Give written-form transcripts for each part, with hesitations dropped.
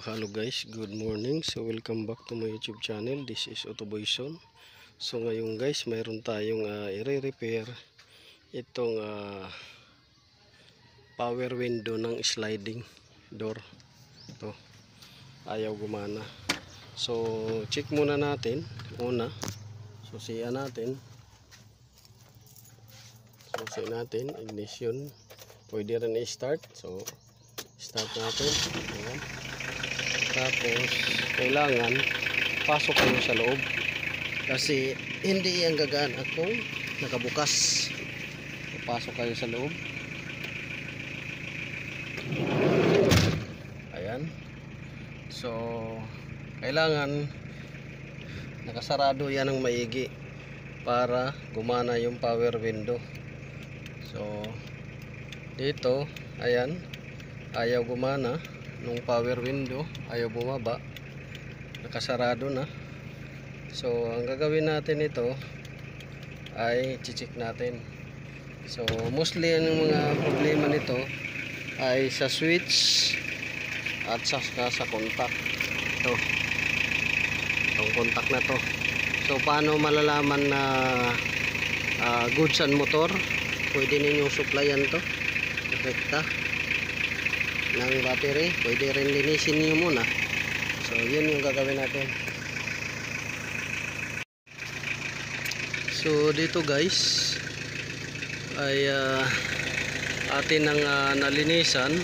hello guys, good morning. So welcome back to my YouTube channel. This is Autoboyson. So ngayon guys, mayroon tayong i-repair itong power window ng sliding door. Ito, ayaw gumana. So check muna natin una. Susian natin. Susi natin, ignition. Pwede rin i-start. So start natin. Ayan. Tapos kailangan pasok kayo sa loob kasi hindi yan gagana kung nakabukas. Pasok kayo sa loob. Ayan. So kailangan nakasarado yan ng maigi para gumana yung power window. So dito, ayan, ayaw gumana nung power window, ayaw bumaba, nakasarado na. So ang gagawin natin ito ay check natin. So mostly ang mga problema nito ay sa switch at sa contact. Ito, itong contact na to. So paano malalaman na goods and motor? Pwede ninyong supplyan to direkta ng battery. Pwede rin linisin nyo muna. So yun yung gagawin natin. So dito guys ay atin ang nalinisan.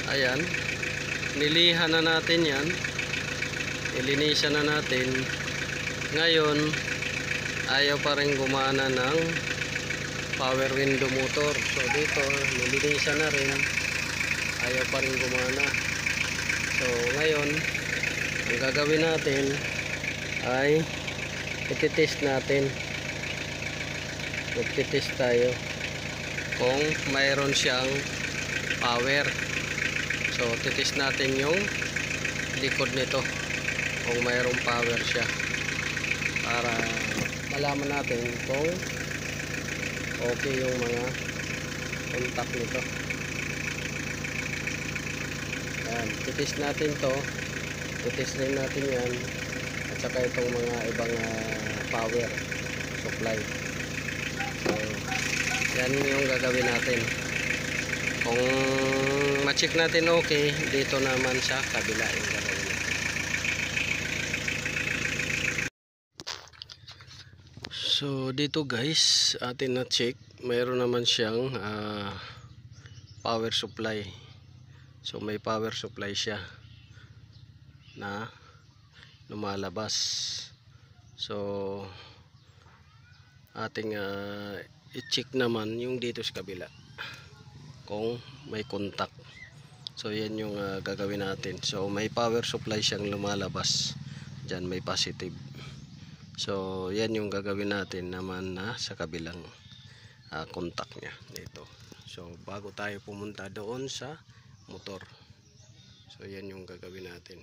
Ayan, nilihan na natin yan, nilinisan na natin. Ngayon ayaw pa rin gumana ng power window motor. So dito nilinisan na rin, ayaw pa rin gumana. So ngayon ang gagawin natin ay ititest natin. Magtitest tayo kung mayroon siyang power. So titest natin yung likod nito kung mayroong power siya para malaman natin kung okay yung mga contact nito. Ayan, titest natin to, titest rin natin yan at saka itong mga ibang power supply. So yan yung gagawin natin. Kung ma-check natin okay, dito naman sa kabila yung gagawin natin. So dito guys, atin na check, mayroon naman siyang power supply. So may power supply siya na lumalabas. So ating i-check naman yung dito sa kabila kung may contact. So yan yung gagawin natin. So may power supply siyang lumalabas. Diyan may positive. So yan yung gagawin natin naman na sa kabilang contact niya dito. So bago tayo pumunta doon sa motor. So yan yung gagawin natin.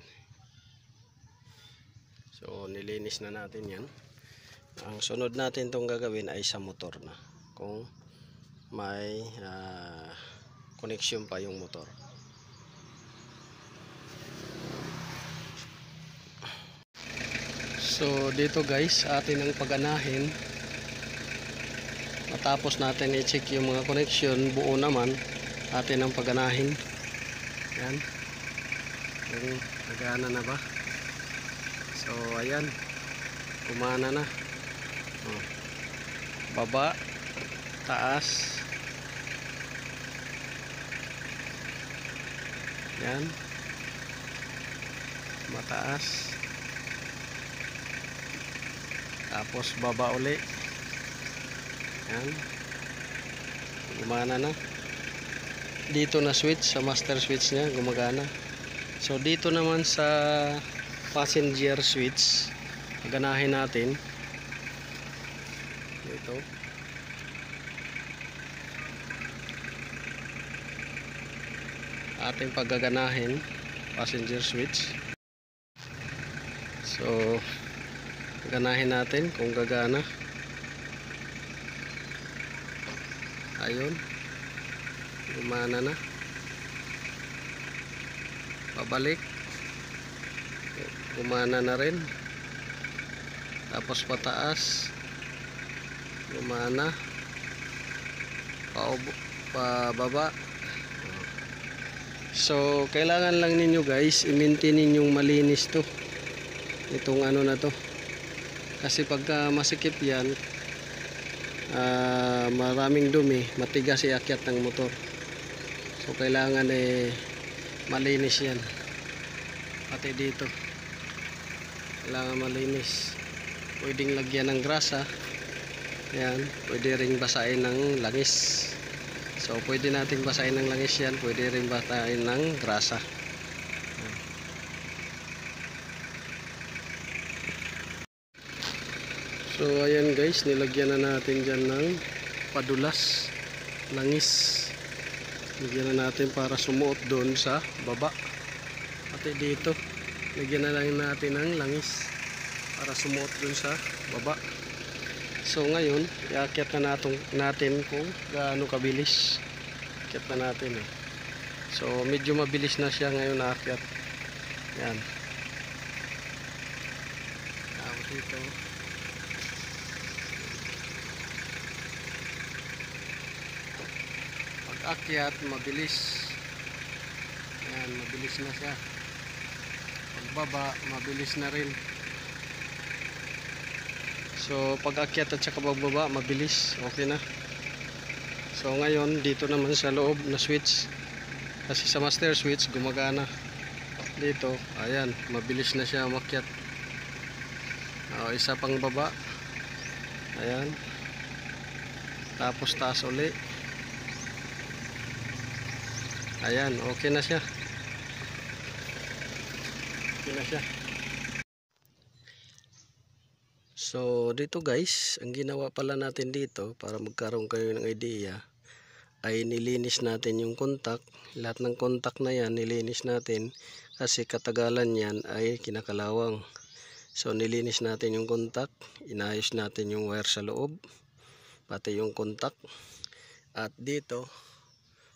So nilinis na natin yan. Ang sunod natin tong gagawin ay sa motor na, kung may connection pa yung motor. So dito guys, atin ang paganahin. Matapos natin i-check yung mga connection, buo naman, atin ang paganahin. Yan, nagana na ba? So ayan, kumana na. Baba, taas, yan, mataas, tapos baba uli, yan, gumana na. Dito na switch, sa master switch nya gumagana. So dito naman sa passenger switch, ganahin natin ito. Ating paggaganahin passenger switch. So ganahin natin kung gagana. Ayun, gumana na. Pabalik. gumana na rin. Tapos pataas, gumana. Pababa. So kailangan lang ninyo guys i-maintain ninyong malinis to, itong ano na to, kasi pagka masikip yan, maraming dumi, matigas iakyat ng motor. So kailangan malinis yan, pati dito kailangan malinis. Pwedeng lagyan ng grasa yan, pwede ring basahin ng langis. So pwede nating basahin ng langis yan, pwede rin basahin ng grasa. So ayan guys, nilagyan na natin dyan ng padulas, langis. Lagyan na natin para sumuot doon sa baba. Pati dito, lagyan na lang natin ng langis para sumuot doon sa baba. So ngayon, iakyat na natin kung gaano kabilis. Iakyat na natin So medyo mabilis na siya ngayon aakyat. Yan. Tapos ito. Pag-akyat, mabilis. Yan, mabilis na siya. Pagbaba, mabilis na rin. So pag-akyat at saka pagbaba mabilis, okay na. So ngayon dito naman sa loob na switch, kasi sa master switch gumagana. Dito, ayan, mabilis na siya umakyat. Isa pang baba. Ayan. Tapos taas uli. Ayan, okay na siya. Okay na siya. So dito guys, ang ginawa pala natin dito para magkaroon kayo ng idea ay nilinis natin yung kontak. Lahat ng kontak na yan nilinis natin kasi katagalan yan ay kinakalawang. So nilinis natin yung kontak, inayos natin yung wire sa loob, pati yung kontak. At dito,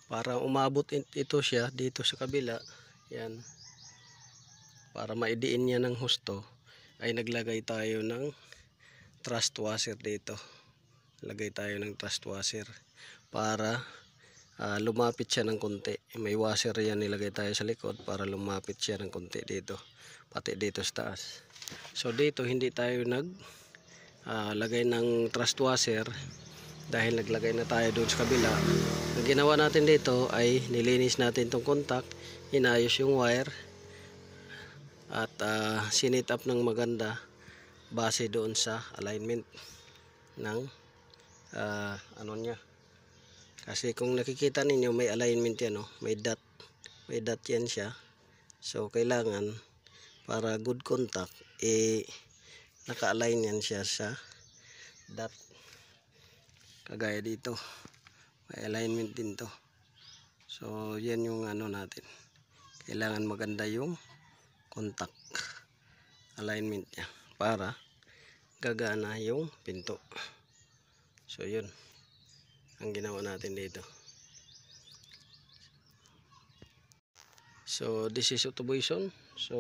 para umabot ito siya dito sa kabila, yan, para maidiin niya ng husto, ay naglagay tayo ng thrust washer dito. Lagay tayo ng thrust washer para lumapit siya ng konti. May washer yan nilagay tayo sa likod para lumapit siya ng konti dito, pati dito sa taas. So dito hindi tayo lagay ng thrust washer dahil naglagay na tayo doon sa kabila. Ang ginawa natin dito ay nilinis natin tong kontak, inayos yung wire at sinit up ng maganda base doon sa alignment ng ano niya. Kasi kung nakikita ninyo may alignment yan, may dot yan siya. So kailangan para good contact naka-align yan siya sa dot. Kagaya dito may alignment din to. So yan yung ano natin, kailangan maganda yung contact alignment niya para gagana yung pinto. So yun ang ginawa natin dito. So this is automation. So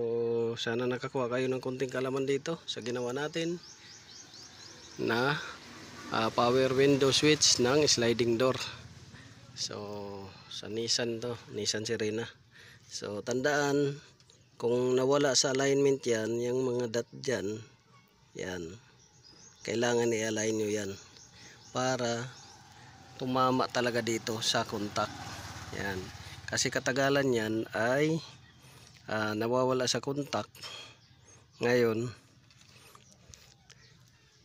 sana nakakuha kayo ng konting kalaman dito sa ginawa natin na power window switch ng sliding door. So sa Nissan to, Nissan Serena. So tandaan, kung nawala sa alignment yan, yung mga dot dyan, yan, kailangan i-align nyo yan para tumama talaga dito sa contact. Yan, kasi katagalan yan ay nawawala sa contact. Ngayon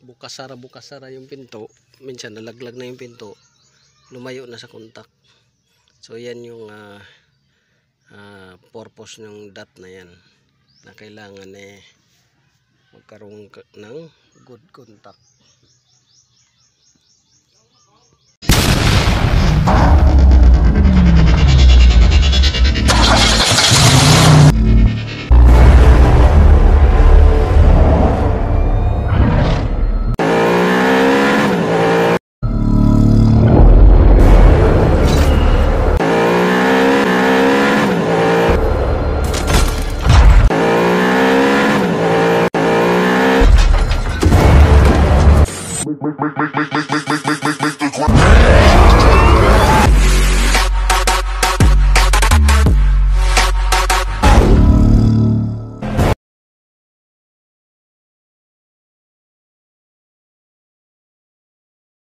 bukas sara yung pinto, minsan nalaglag na yung pinto, lumayo na sa contact. So yan yung purpose ng dot na yan, na kailangan magkaroon ng good contact.